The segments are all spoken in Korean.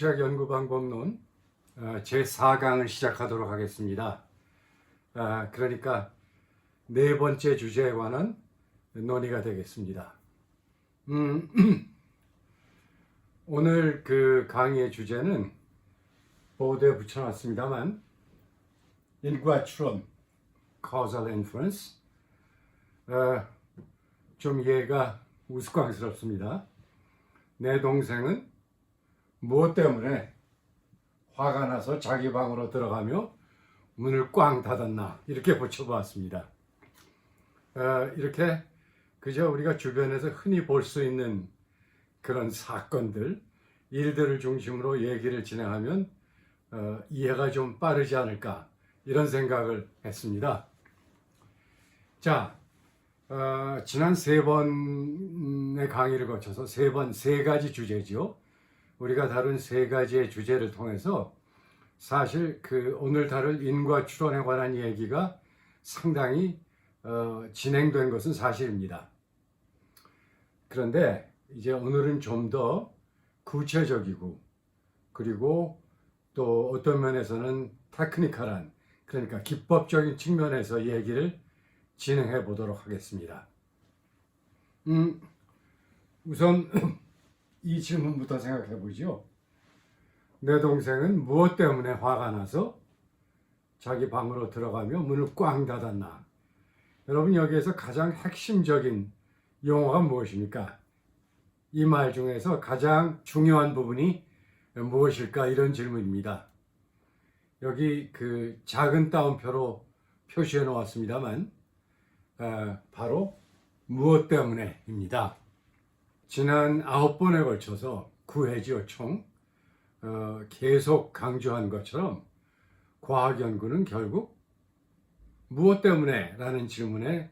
정치학 연구방법론 제4강을 시작하도록 하겠습니다. 그러니까 네 번째 주제에 관한 논의가 되겠습니다. 오늘 그 강의의 주제는 보드에 붙여놨습니다만 인과 추론, causal inference. 좀 이해가 우스꽝스럽습니다. 내 동생은 무엇 때문에 화가 나서 자기 방으로 들어가며 문을 꽝 닫았나, 이렇게 붙여보았습니다. 이렇게 그저 우리가 주변에서 흔히 볼 수 있는 그런 사건들, 일들을 중심으로 얘기를 진행하면 이해가 좀 빠르지 않을까, 이런 생각을 했습니다. 자, 지난 세 번의 강의를 거쳐서 세 가지 주제죠. 우리가 다룬 세 가지의 주제를 통해서 사실 오늘 다룰 인과 추론에 관한 얘기가 상당히 진행된 것은 사실입니다. 그런데 이제 오늘은 좀 더 구체적이고, 그리고 또 어떤 면에서는 테크니컬한, 그러니까 기법적인 측면에서 얘기를 진행해 보도록 하겠습니다. 우선 이 질문부터 생각해 보죠. 내 동생은 무엇 때문에 화가 나서 자기 방으로 들어가며 문을 꽝 닫았나? 여러분, 여기에서 가장 핵심적인 용어가 무엇입니까? 이 말 중에서 가장 중요한 부분이 무엇일까? 이런 질문입니다. 여기 작은 따옴표로 표시해 놓았습니다만 바로 무엇 때문에입니다. 지난 9번에 걸쳐서 9회지요 총 계속 강조한 것처럼 과학 연구는 결국 무엇 때문에? 라는 질문에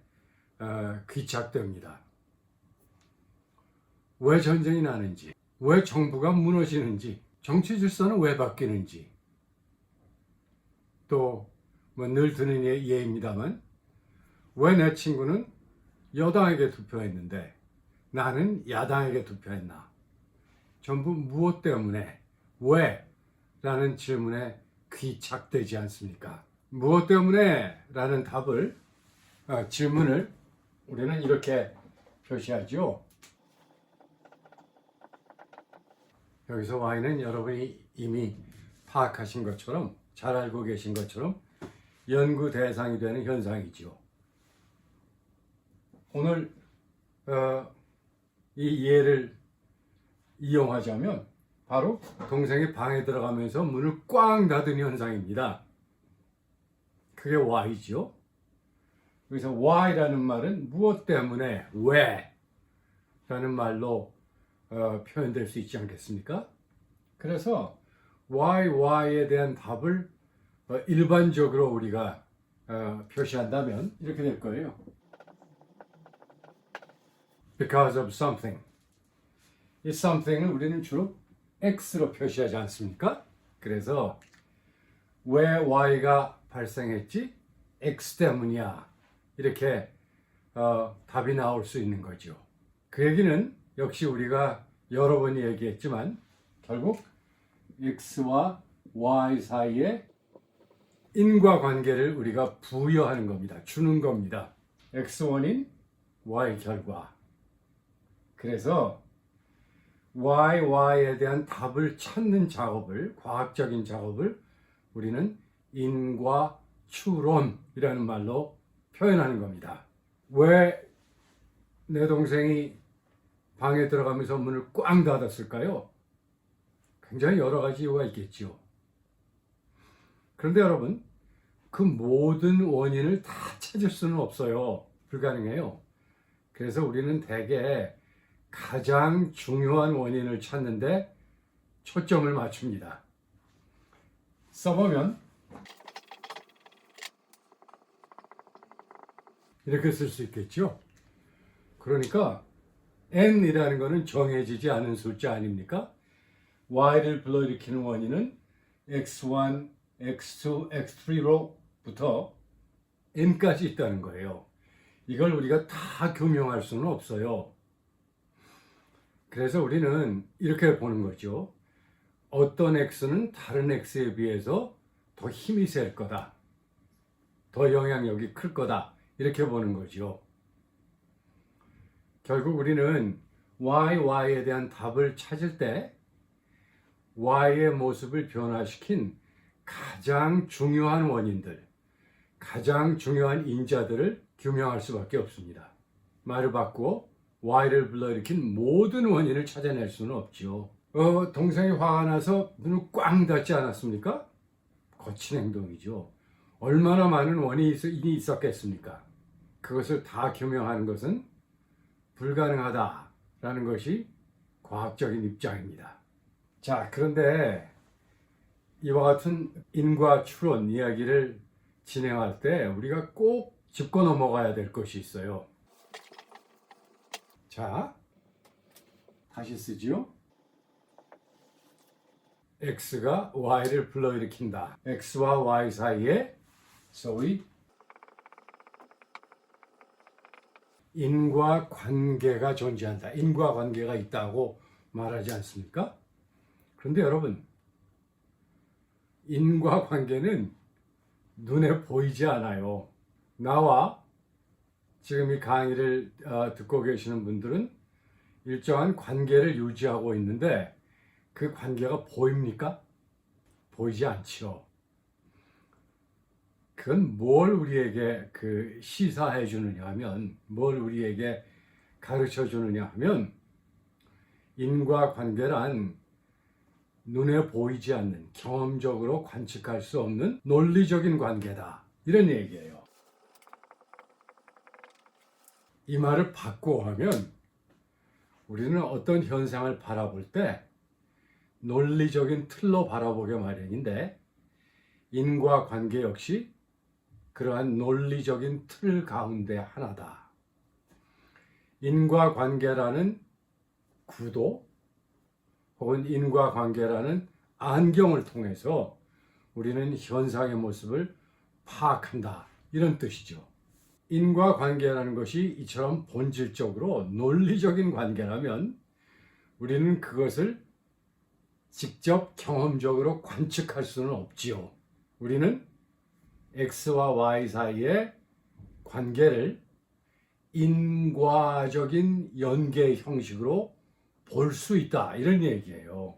귀착됩니다. 왜 전쟁이 나는지, 왜 정부가 무너지는지, 정치 질서는 왜 바뀌는지, 또 늘 드는 예입니다만 왜 내 친구는 여당에게 투표했는데 나는 야당에게 투표했나? 전부 무엇 때문에, 왜? 라는 질문에 귀착되지 않습니까? 무엇 때문에? 라는 질문을 우리는 이렇게 표시하죠. 여기서 Y는 여러분이 이미 파악하신 것처럼, 잘 알고 계신 것처럼 연구 대상이 되는 현상이지요. 오늘 이 예를 이용하자면 바로 동생이 방에 들어가면서 문을 꽝 닫은 현상입니다. 그게 Y죠. 그래서 Y라는 말은 무엇 때문에, 왜? 라는 말로 표현될 수 있지 않겠습니까? 그래서 Y에 대한 답을 일반적으로 우리가 표시한다면 이렇게 될 거예요. Because of something. 이 something을 우리는 주로 X로 표시하지 않습니까? 그래서 왜 Y가 발생했지? X 때문이야. 이렇게 답이 나올 수 있는 거죠. 그 얘기는 역시 우리가 여러 번 얘기했지만 결국 X와 Y 사이에 인과관계를 우리가 부여하는 겁니다. 주는 겁니다. X 원인, Y 결과. 그래서 Y에 대한 답을 찾는 작업을, 과학적인 작업을 우리는 인과 추론이라는 말로 표현하는 겁니다. 왜 내 동생이 방에 들어가면서 문을 꽝 닫았을까요? 굉장히 여러 가지 이유가 있겠죠. 그런데 여러분, 그 모든 원인을 다 찾을 수는 없어요. 불가능해요. 그래서 우리는 대개 가장 중요한 원인을 찾는데 초점을 맞춥니다. 써보면 이렇게 쓸 수 있겠죠. 그러니까 n이라는 것은 정해지지 않은 숫자 아닙니까? y를 불러일으키는 원인은 x1, x2, x3로부터 n까지 있다는 거예요. 이걸 우리가 다 규명할 수는 없어요. 그래서 우리는 이렇게 보는 거죠. 어떤 X는 다른 X에 비해서 더 힘이 셀 거다. 더 영향력이 클 거다. 이렇게 보는 거죠. 결국 우리는 Y에 대한 답을 찾을 때 Y의 모습을 변화시킨 가장 중요한 원인들, 가장 중요한 인자들을 규명할 수밖에 없습니다. 말을 바꾸어 Y를 불러일으킨 모든 원인을 찾아낼 수는 없죠. 동생이 화가 나서 눈을 꽝 닫지 않았습니까? 거친 행동이죠. 얼마나 많은 원인이 있었겠습니까? 그것을 다 규명하는 것은 불가능하다라는 것이 과학적인 입장입니다. 자, 그런데 이와 같은 인과 추론 이야기를 진행할 때 우리가 꼭 짚고 넘어가야 될 것이 있어요. 자, 다시 쓰지요. X가 Y를 불러일으킨다. X와 Y 사이에 소위 인과관계가 존재한다. 인과관계가 있다고 말하지 않습니까? 그런데 여러분, 인과관계는 눈에 보이지 않아요. 나와 지금 이 강의를 듣고 계시는 분들은 일정한 관계를 유지하고 있는데 그 관계가 보입니까? 보이지 않죠. 그건 뭘 우리에게 시사해 주느냐 하면, 뭘 우리에게 가르쳐 주느냐 하면, 인과관계란 눈에 보이지 않는, 경험적으로 관측할 수 없는 논리적인 관계다. 이런 얘기예요. 이 말을 바꾸어 하면 우리는 어떤 현상을 바라볼 때 논리적인 틀로 바라보게 마련인데, 인과관계 역시 그러한 논리적인 틀 가운데 하나다. 인과관계라는 구도 혹은 인과관계라는 안경을 통해서 우리는 현상의 모습을 파악한다. 이런 뜻이죠. 인과관계라는 것이 이처럼 본질적으로 논리적인 관계라면 우리는 그것을 직접 경험적으로 관측할 수는 없지요. 우리는 X와 Y 사이의 관계를 인과적인 연계 형식으로 볼 수 있다. 이런 얘기예요.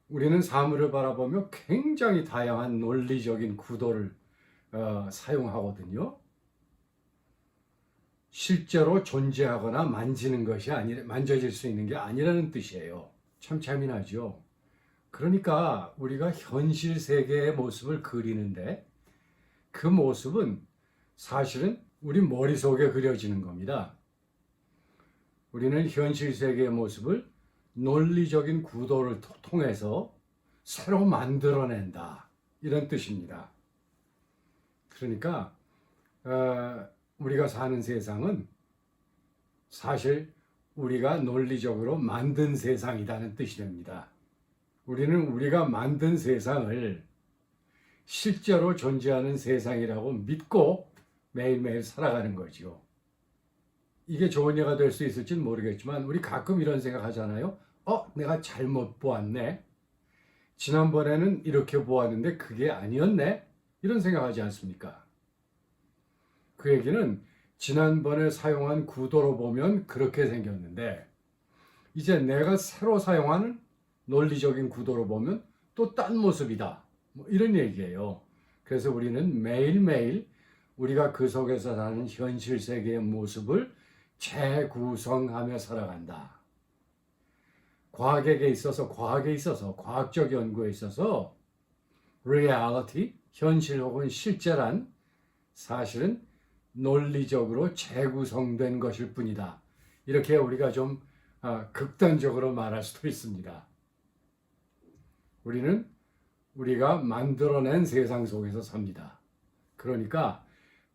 우리는 사물을 바라보며 굉장히 다양한 논리적인 구도를 사용하거든요. 실제로 존재하거나 만지는 것이 만져질 수 있는 게 아니라는 뜻이에요. 참 재미나죠. 그러니까 우리가 현실 세계의 모습을 그리는데 그 모습은 사실은 우리 머릿속에 그려지는 겁니다. 우리는 현실 세계의 모습을 논리적인 구도를 통해서 새로 만들어낸다. 이런 뜻입니다. 그러니까 우리가 사는 세상은 사실 우리가 논리적으로 만든 세상이라는 뜻이 됩니다. 우리는 우리가 만든 세상을 실제로 존재하는 세상이라고 믿고 매일매일 살아가는 거죠. 이게 좋은 예가 될 수 있을지는 모르겠지만 우리 가끔 이런 생각하잖아요. 내가 잘못 보았네. 지난번에는 이렇게 보았는데 그게 아니었네. 이런 생각하지 않습니까? 그 얘기는 지난번에 사용한 구도로 보면 그렇게 생겼는데 이제 내가 새로 사용하는 논리적인 구도로 보면 또 딴 모습이다. 이런 얘기예요. 그래서 우리는 매일매일 우리가 그 속에서 사는 현실 세계의 모습을 재구성하며 살아간다. 과학에 있어서, 과학적 연구에 있어서 reality, 현실 혹은 실제란 사실은 논리적으로 재구성된 것일 뿐이다. 이렇게 우리가 좀 극단적으로 말할 수도 있습니다. 우리는 우리가 만들어낸 세상 속에서 삽니다. 그러니까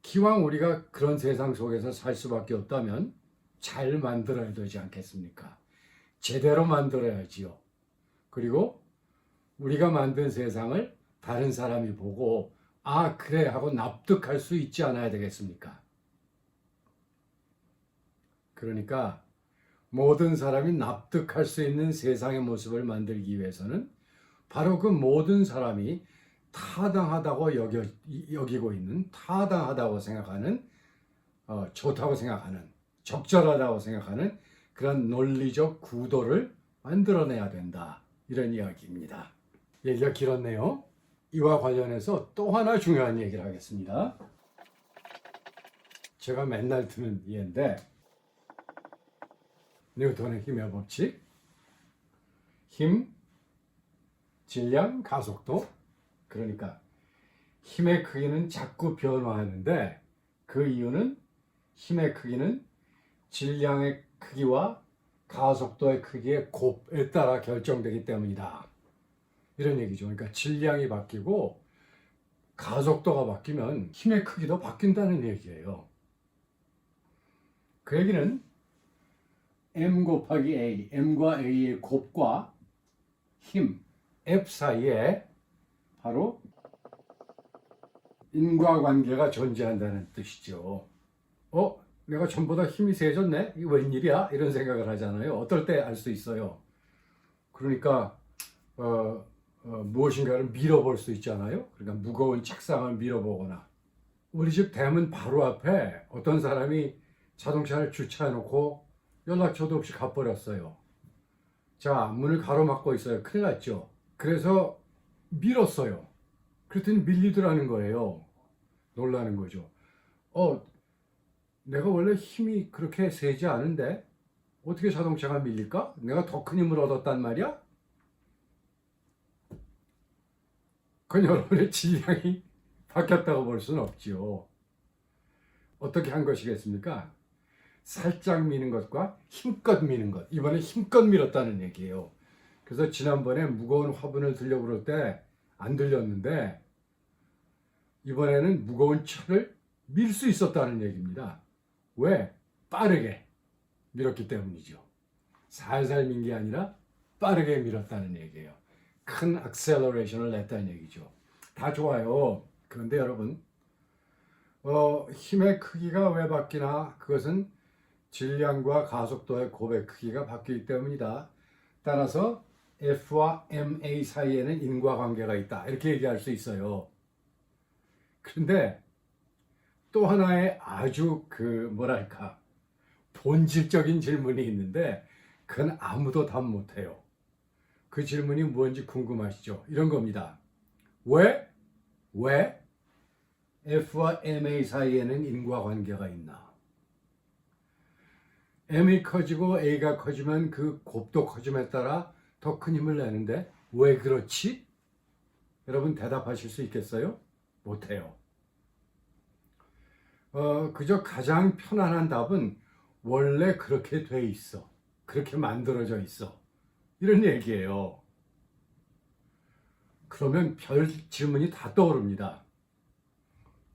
기왕 우리가 그런 세상 속에서 살 수밖에 없다면 잘 만들어야 되지 않겠습니까? 제대로 만들어야지요. 그리고 우리가 만든 세상을 다른 사람이 보고 그래 하고 납득할 수 있지 않아야 되겠습니까? 그러니까 모든 사람이 납득할 수 있는 세상의 모습을 만들기 위해서는 바로 그 모든 사람이 타당하다고 여기고 있는, 타당하다고 생각하는, 좋다고 생각하는, 적절하다고 생각하는 그런 논리적 구도를 만들어내야 된다. 이런 이야기입니다. 얘기가 길었네요. 이와 관련해서 또 하나 중요한 얘기를 하겠습니다. 제가 맨날 드는 예인데, 뉴턴의 힘의 법칙, 힘, 질량, 가속도. 그러니까 힘의 크기는 자꾸 변화하는데 그 이유는 힘의 크기는 질량의 크기와 가속도의 크기의 곱에 따라 결정되기 때문이다. 이런 얘기죠. 그러니까 질량이 바뀌고 가속도가 바뀌면 힘의 크기도 바뀐다는 얘기예요. 그 얘기는 M 곱하기 A, M과 A의 곱과 힘, F 사이에 바로 인과관계가 존재한다는 뜻이죠. 내가 전보다 힘이 세졌네? 이거 웬일이야? 이런 생각을 하잖아요. 어떨 때 알 수 있어요. 그러니까 무엇인가를 밀어볼 수 있잖아요. 그러니까 무거운 책상을 밀어보거나 우리 집 대문 바로 앞에 어떤 사람이 자동차를 주차해놓고 연락처도 없이 가버렸어요. 자, 문을 가로막고 있어요. 큰일 났죠. 그래서 밀었어요. 그랬더니 밀리더라는 거예요. 놀라는 거죠. 내가 원래 힘이 그렇게 세지 않은데 어떻게 자동차가 밀릴까? 내가 더 큰 힘을 얻었단 말이야? 그건 여러분의 질량이 바뀌었다고 볼 수는 없지요. 어떻게 한 것이겠습니까? 살짝 미는 것과 힘껏 미는 것. 이번에 힘껏 밀었다는 얘기예요. 그래서 지난번에 무거운 화분을 들려고 그럴 때 안 들렸는데 이번에는 무거운 철을 밀 수 있었다는 얘기입니다. 왜? 빠르게 밀었기 때문이죠. 살살 민 게 아니라 빠르게 밀었다는 얘기예요. 큰 액셀러레이션을 냈다는 얘기죠. 다 좋아요. 그런데 여러분, 힘의 크기가 왜 바뀌나? 그것은 질량과 가속도의 곱의 크기가 바뀌기 때문이다. 따라서 F와 MA 사이에는 인과관계가 있다. 이렇게 얘기할 수 있어요. 그런데 또 하나의 아주 본질적인 질문이 있는데 그건 아무도 답 못해요. 그 질문이 뭔지 궁금하시죠? 이런 겁니다. 왜 F와 MA 사이에는 인과관계가 있나? M이 커지고 A가 커지면 그 곱도 커짐에 따라 더 큰 힘을 내는데 왜 그렇지? 여러분 대답하실 수 있겠어요? 못해요. 그저 가장 편안한 답은 원래 그렇게 돼 있어. 그렇게 만들어져 있어. 이런 얘기예요. 그러면 별 질문이 다 떠오릅니다.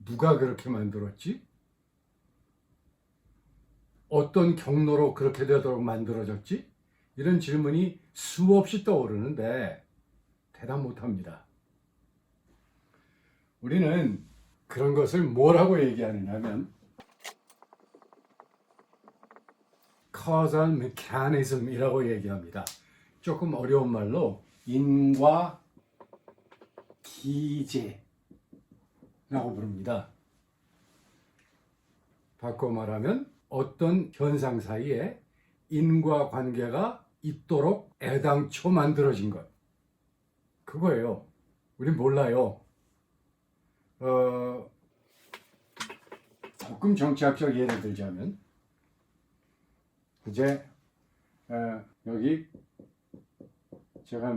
누가 그렇게 만들었지? 어떤 경로로 그렇게 되도록 만들어졌지? 이런 질문이 수없이 떠오르는데 대답 못합니다. 우리는 그런 것을 뭐라고 얘기하느냐면 causal mechanism이라고 얘기합니다. 조금 어려운 말로 인과 기제라고 부릅니다. 바꿔 말하면 어떤 현상 사이에 인과관계가 있도록 애당초 만들어진 것. 그거예요. 우린 몰라요. 조금 정치학적 예를 들자면 이제 여기 제가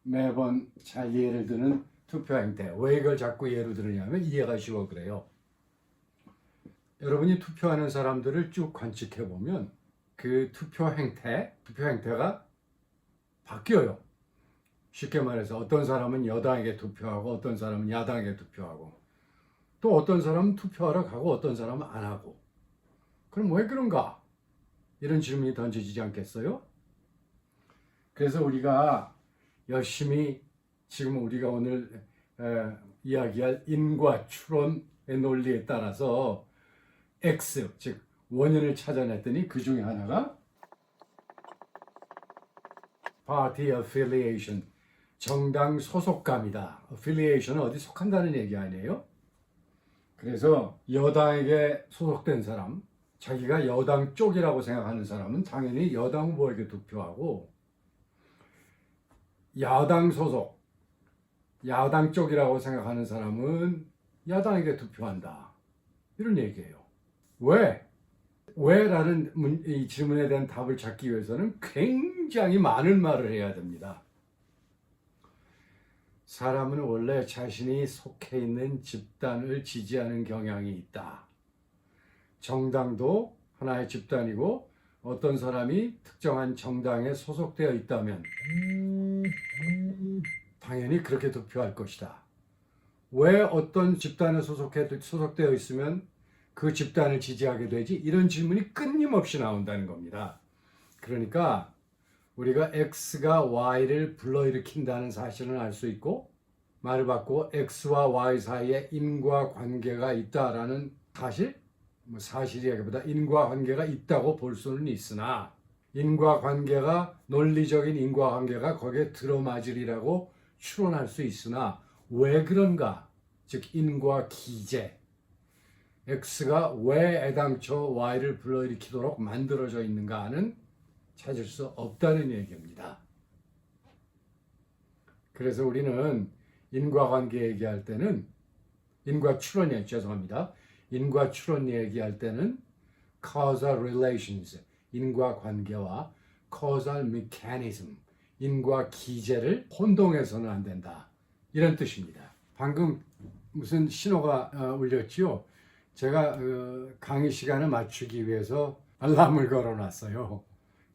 매번 잘 예를 드는 투표 행태. 왜 이걸 자꾸 예로 들으냐면 이해가 쉬워 그래요. 여러분이 투표하는 사람들을 쭉 관측해 보면 그 투표 행태가 바뀌어요. 쉽게 말해서 어떤 사람은 여당에게 투표하고 어떤 사람은 야당에게 투표하고 또 어떤 사람은 투표하러 가고 어떤 사람은 안 하고. 그럼 왜 그런가? 이런 질문이 던져지지 않겠어요? 그래서 우리가 열심히 지금 우리가 오늘 이야기할 인과 추론의 논리에 따라서 X, 즉 원인을 찾아냈더니 그 중에 하나가 party affiliation, 정당 소속감이다. affiliation은 어디 속한다는 얘기 아니에요? 그래서 여당에게 소속된 사람, 자기가 여당 쪽이라고 생각하는 사람은 당연히 여당 후보에게 투표하고, 야당 소속, 야당 쪽이라고 생각하는 사람은 야당에게 투표한다. 이런 얘기예요. 왜? 왜라는 이 질문에 대한 답을 찾기 위해서는 굉장히 많은 말을 해야 됩니다. 사람은 원래 자신이 속해 있는 집단을 지지하는 경향이 있다. 정당도 하나의 집단이고 어떤 사람이 특정한 정당에 소속되어 있다면 당연히 그렇게 투표할 것이다. 왜 어떤 집단에 소속되어 있으면 그 집단을 지지하게 되지? 이런 질문이 끊임없이 나온다는 겁니다. 그러니까 우리가 X가 Y를 불러일으킨다는 사실은 알 수 있고, 말을 바꾸고 X와 Y 사이에 인과관계가 있다라는 사실, 사실이라기보다 인과관계가 있다고 볼 수는 있으나, 인과관계가, 논리적인 인과관계가 거기에 들어맞으리라고 추론할 수 있으나, 왜 그런가? 즉 인과기제, X가 왜 애당초 Y를 불러일으키도록 만들어져 있는가는 찾을 수 없다는 얘기입니다. 그래서 우리는 인과관계 얘기할 때는, 인과추론 얘기할 때는 causal relations, 인과관계와 causal mechanism, 인과기제를 혼동해서는 안 된다. 이런 뜻입니다. 방금 무슨 신호가 울렸지요? 제가 강의 시간을 맞추기 위해서 알람을 걸어놨어요.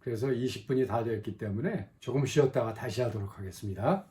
그래서 20분이 다 됐기 때문에 조금 쉬었다가 다시 하도록 하겠습니다.